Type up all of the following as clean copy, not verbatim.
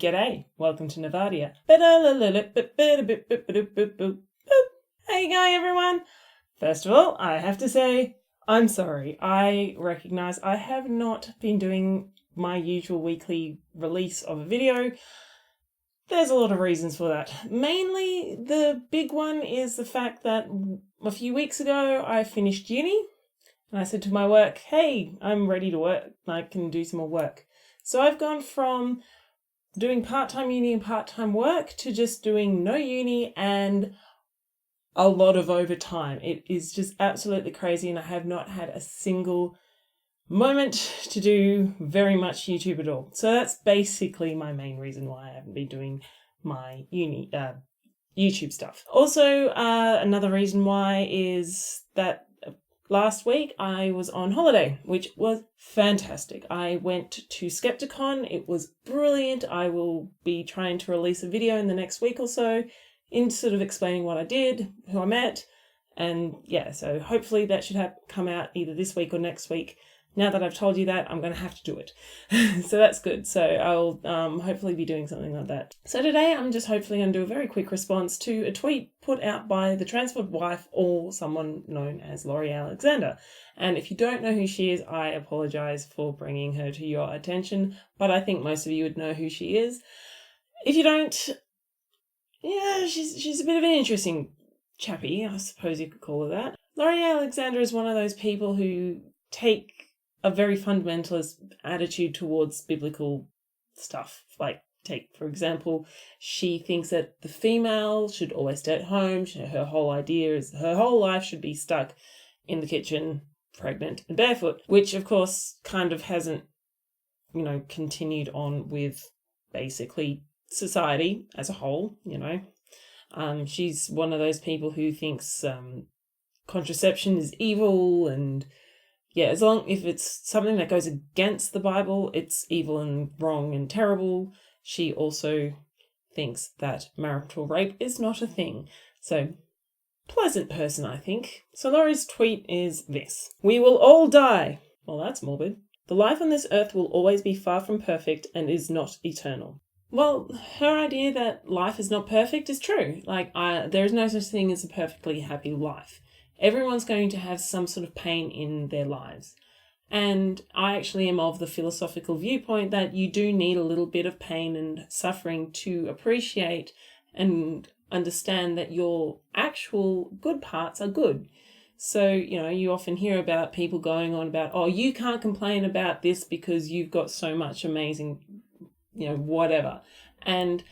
G'day, welcome to Nevadia. How you going, everyone? First of all, I have to say, I'm sorry. I recognise I have not been doing my usual weekly release of a video. There's a lot of reasons for that. Mainly, the big one is the fact that a few weeks ago I finished uni and I said to my work, hey, I'm ready to work. I can do some more work. So I've gone from doing part-time uni and part-time work to just doing no uni and a lot of overtime. It is just absolutely crazy, and I have not had a single moment to do very much YouTube at all. So that's basically my main reason why I haven't been doing my YouTube stuff. Also, another reason why is that last week I was on holiday, which was fantastic. I went to Skepticon. It was brilliant. I will be trying to release a video in the next week or so in sort of explaining what I did, who I met, and yeah, so hopefully that should come out either this week or next week. Now that I've told you that, I'm going to have to do it. So that's good. So I'll hopefully be doing something like that. So today I'm just hopefully going to do a very quick response to a tweet put out by the transport wife, or someone known as Laurie Alexander. And if you don't know who she is, I apologise for bringing her to your attention, but I think most of you would know who she is. If you don't, yeah, she's a bit of an interesting chappie, I suppose you could call her that. Laurie Alexander is one of those people who take a very fundamentalist attitude towards biblical stuff. Like, take, for example, she thinks that the female should always stay at home. Her whole idea is her whole life should be stuck in the kitchen, pregnant and barefoot, which of course kind of hasn't, continued on with basically society as a whole, She's one of those people who thinks contraception is evil, and yeah, if it's something that goes against the Bible, it's evil and wrong and terrible. She also thinks that marital rape is not a thing. So, pleasant person, I think. So Laurie's tweet is this: "We will all die." Well, that's morbid. "The life on this earth will always be far from perfect and is not eternal." Well, her idea that life is not perfect is true. There is no such thing as a perfectly happy life. Everyone's going to have some sort of pain in their lives. And I actually am of the philosophical viewpoint that you do need a little bit of pain and suffering to appreciate and understand that your actual good parts are good. So, you often hear about people going on about, oh, you can't complain about this because you've got so much amazing, whatever. And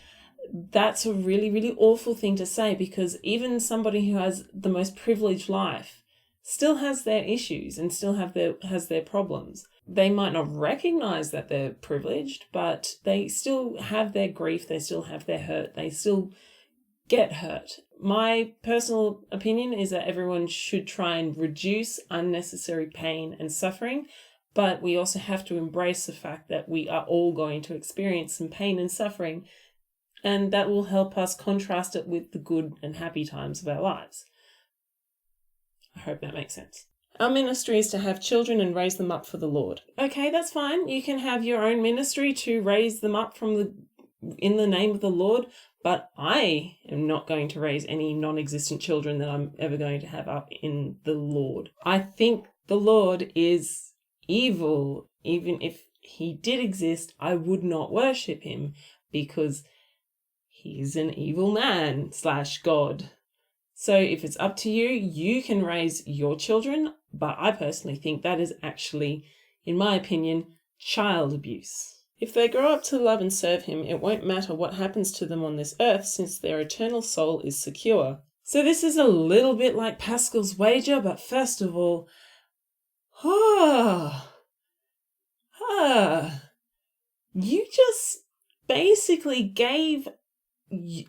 that's a really, really awful thing to say, because even somebody who has the most privileged life still has their issues and still has their problems. They might not recognize that they're privileged, but they still have their grief, they still have their hurt, they still get hurt. My personal opinion is that everyone should try and reduce unnecessary pain and suffering, but we also have to embrace the fact that we are all going to experience some pain and suffering, and that will help us contrast it with the good and happy times of our lives. I hope that makes sense. Our ministry is to have children and raise them up for the Lord. Okay, that's fine. You can have your own ministry to raise them up in the name of the Lord, but I am not going to raise any non-existent children that I'm ever going to have up in the Lord. I think the Lord is evil. Even if he did exist, I would not worship him, because he's an evil man / God. So if it's up to you, you can raise your children, but I personally think that is actually, in my opinion, child abuse. If they grow up to love and serve him, it won't matter what happens to them on this earth, since their eternal soul is secure. So this is a little bit like Pascal's wager, but first of all, you just basically gave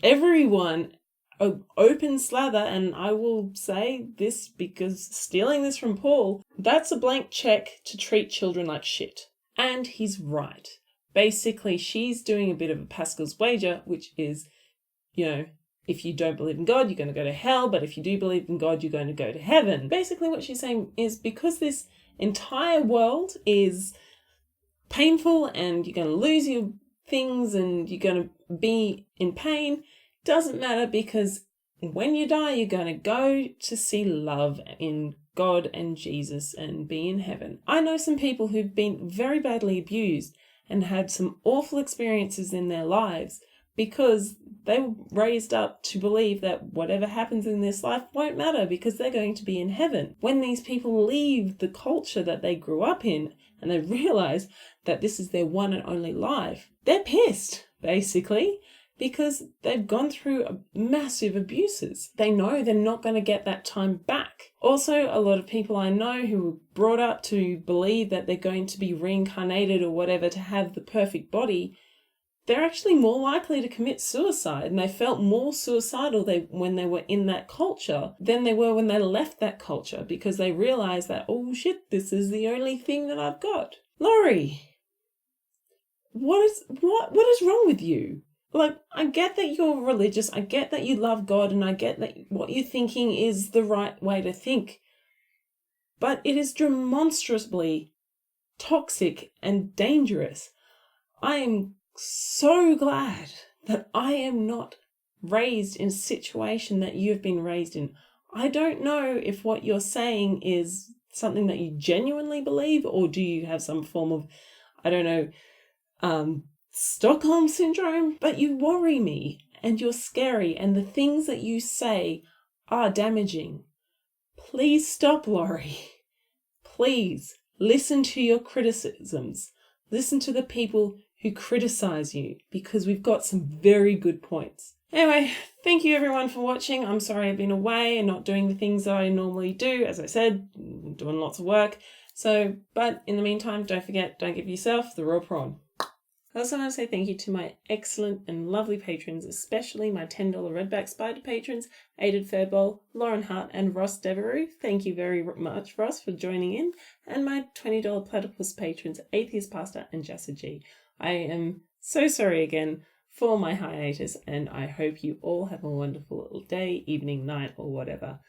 everyone an open slather, and I will say this because stealing this from Paul, that's a blank check to treat children like shit. And he's right. Basically, she's doing a bit of a Pascal's wager, which is, if you don't believe in God, you're going to go to hell, but if you do believe in God, you're going to go to heaven. Basically, what she's saying is, because this entire world is painful and you're going to lose your things and you're going to be in pain. Doesn't matter, because when you die, you're going to go to see love in God and Jesus and be in heaven. I know some people who've been very badly abused and had some awful experiences in their lives because they were raised up to believe that whatever happens in this life won't matter because they're going to be in heaven. When these people leave the culture that they grew up in and they realize that this is their one and only life, they're pissed, basically, because they've gone through massive abuses. They know they're not going to get that time back. Also, a lot of people I know who were brought up to believe that they're going to be reincarnated or whatever to have the perfect body, they're actually more likely to commit suicide, and they felt more suicidal when they were in that culture than they were when they left that culture, because they realized that, oh shit, this is the only thing that I've got. Laurie, what is wrong with you? Like, I get that you're religious, I get that you love God, and I get that what you're thinking is the right way to think, but it is demonstrably toxic and dangerous. I am so glad that I am not raised in a situation that you've been raised in. I don't know if what you're saying is something that you genuinely believe, or do you have some form of, I don't know, Stockholm syndrome? But you worry me, and you're scary, and the things that you say are damaging. Please stop, Laurie. Please listen to your criticisms. Listen to the people who criticize you, because we've got some very good points. Anyway, thank you everyone for watching. I'm sorry I've been away and not doing the things that I normally do. As I said, doing lots of work. But in the meantime, don't forget, don't give yourself the raw prawn. I also want to say thank you to my excellent and lovely patrons, especially my $10 Redback Spider patrons, Aided Fairbowl, Lauren Hart, and Ross Devereux. Thank you very much, Ross, for joining in. And my $20 Platypus patrons, Atheist Pastor and Jassa G. I am so sorry again for my hiatus, and I hope you all have a wonderful day, evening, night, or whatever.